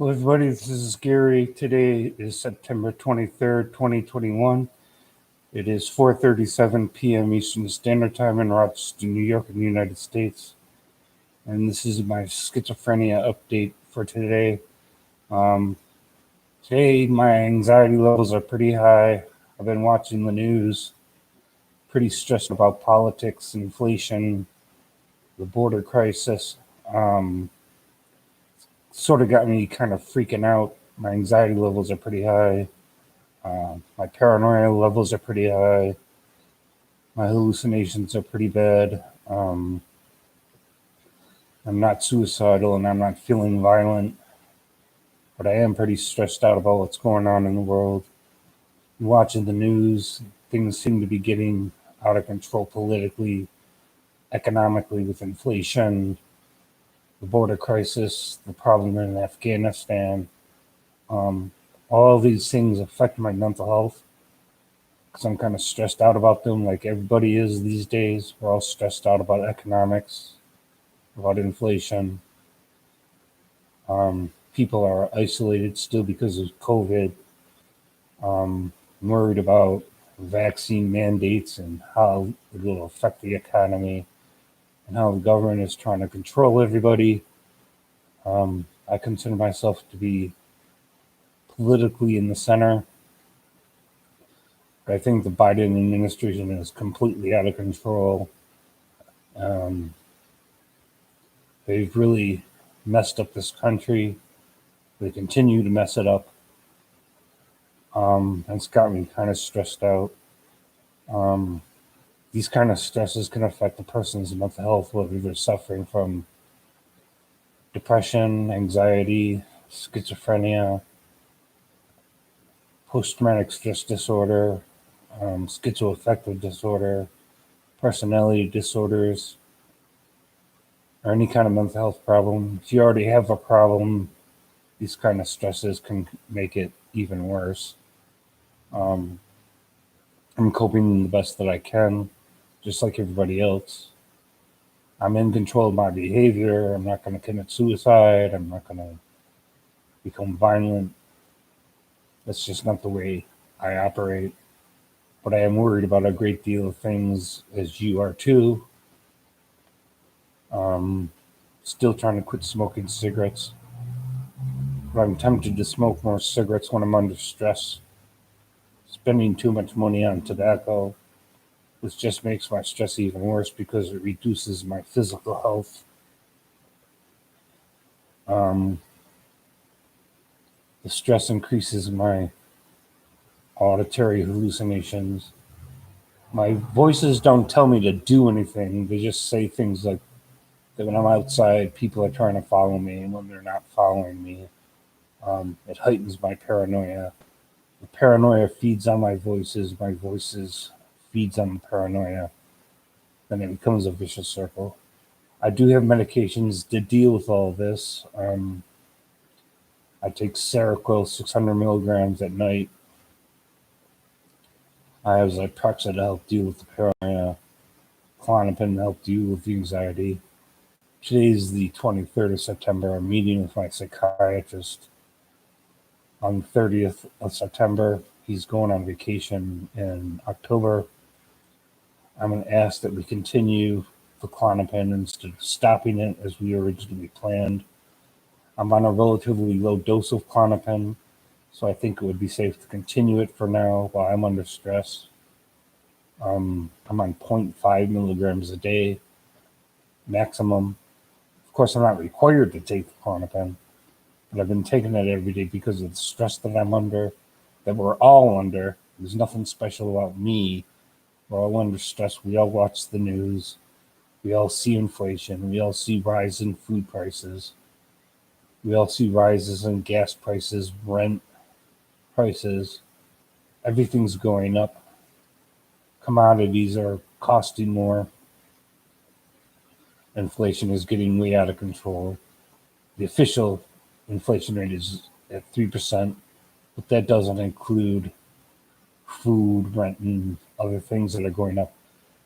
Hello, everybody. This is Gary. Today is September 23rd, 2021. It is 4:37 p.m. Eastern Standard Time in Rochester, New York, in the United States. And this is my schizophrenia update for today. Today, my anxiety levels are pretty high. I've been watching the news, pretty stressed about politics, inflation, the border crisis. Sort of got me kind of freaking out. My anxiety levels are pretty high. My paranoia levels are pretty high. My hallucinations are pretty bad. I'm not suicidal and I'm not feeling violent, but I am pretty stressed out about what's going on in the world. Watching the news, things seem to be getting out of control politically, economically, with inflation, the border crisis, the problem in Afghanistan. All of these things affect my mental health because I'm kind of stressed out about them, like everybody is these days. We're all stressed out about economics, about inflation. People are isolated still because of COVID. I'm worried about vaccine mandates and how it will affect the economy and how the government is trying to control everybody. I consider myself to be politically in the center. I think the Biden administration is completely out of control. They've really messed up this country. They continue to mess it up. It's got me kind of stressed out. These kind of stresses can affect a person's mental health, whether they're suffering from depression, anxiety, schizophrenia, post-traumatic stress disorder, schizoaffective disorder, personality disorders, or any kind of mental health problem. If you already have a problem, these kind of stresses can make it even worse. I'm coping the best that I can, just like everybody else. I'm in control of my behavior. I'm not going to commit suicide. I'm not going to become violent. That's just not the way I operate. But I am worried about a great deal of things, as you are too. Still trying to quit smoking cigarettes. But I'm tempted to smoke more cigarettes when I'm under stress. Spending too much money on tobacco, which just makes my stress even worse because it reduces my physical health. The stress increases my auditory hallucinations. My voices don't tell me to do anything. They just say things like that when I'm outside, people are trying to follow me, and when they're not following me, it heightens my paranoia. The paranoia feeds on my voices feeds on the paranoia. Then it becomes a vicious circle. I do have medications to deal with all this. I take Seroquel 600 milligrams at night. I have Zyprexa to help deal with the paranoia, Klonopin to help deal with the anxiety. Today is the 23rd of September. I'm meeting with my psychiatrist on the 30th of September. He's going on vacation in October. I'm going to ask that we continue the Klonopin instead of stopping it as we originally planned. I'm on a relatively low dose of Klonopin, so I think it would be safe to continue it for now while I'm under stress. I'm on 0.5 milligrams a day maximum. Of course, I'm not required to take the Klonopin, but I've been taking it every day because of the stress that I'm under, that we're all under. There's nothing special about me. We're all under stress. We all watch the news. We all see inflation. We all see rise in food prices. We all see rises in gas prices, rent prices. Everything's going up. Commodities are costing more. Inflation is getting way out of control. The official inflation rate is at 3%, but that doesn't include food, rent, and other things that are going up.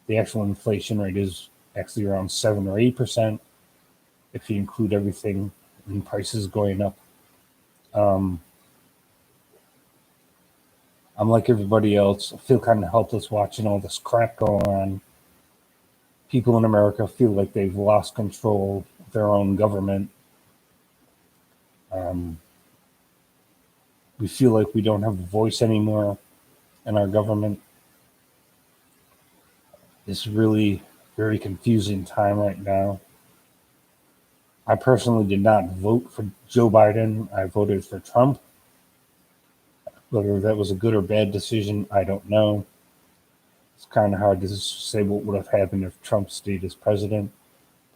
The actual inflation rate is actually around 7 or 8% if you include everything and prices going up. Um, I'm like everybody else. I feel kind of helpless watching all this crap go on. People in America feel like they've lost control of their own government. Um, we feel like we don't have a voice anymore in our government. It's really very confusing time right now. I personally did not vote for Joe Biden. I voted for Trump. Whether that was a good or bad decision, I don't know. It's kind of hard to say what would have happened if Trump stayed as president.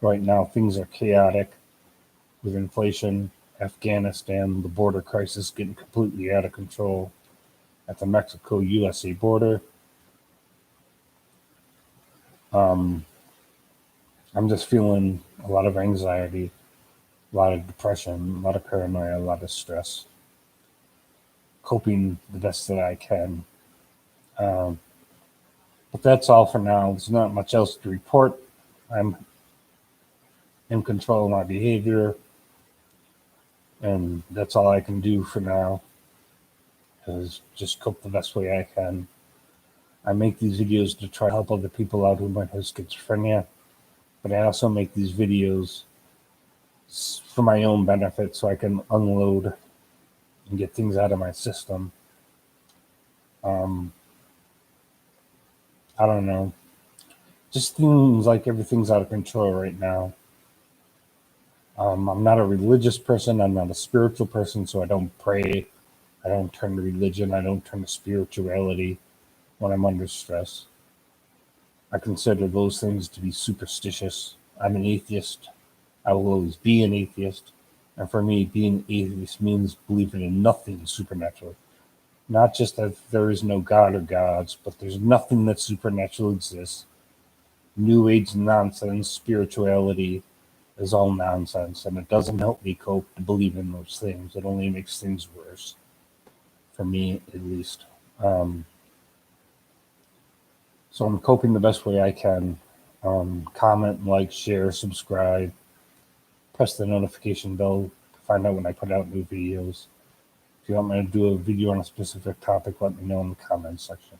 Right now, things are chaotic with inflation, Afghanistan, the border crisis getting completely out of control at the Mexico-USA border. Um, I'm just feeling a lot of anxiety, a lot of depression, a lot of paranoia, a lot of stress, coping the best that I can. Um, but that's all for now. There's not much else to report. I'm in control of my behavior, and that's all I can do for now is just cope the best way I can. I make these videos to try to help other people out who might have schizophrenia, but I also make these videos for my own benefit so I can unload and get things out of my system. Um, I don't know. Just seems like everything's out of control right now. I'm not a religious person. I'm not a spiritual person, so I don't pray. I don't turn to religion. I don't turn to spirituality when I'm under stress. I consider those things to be superstitious. I'm an atheist. I will always be an atheist. And for me, being an atheist means believing in nothing supernatural. Not just that there is no God or gods, but there's nothing that supernatural exists. New Age nonsense, spirituality is all nonsense, and it doesn't help me cope to believe in those things. It only makes things worse, for me at least. So I'm coping the best way I can. Comment, like, share, subscribe, press the notification bell to find out when I put out new videos. If you want me to do a video on a specific topic, let me know in the comments section.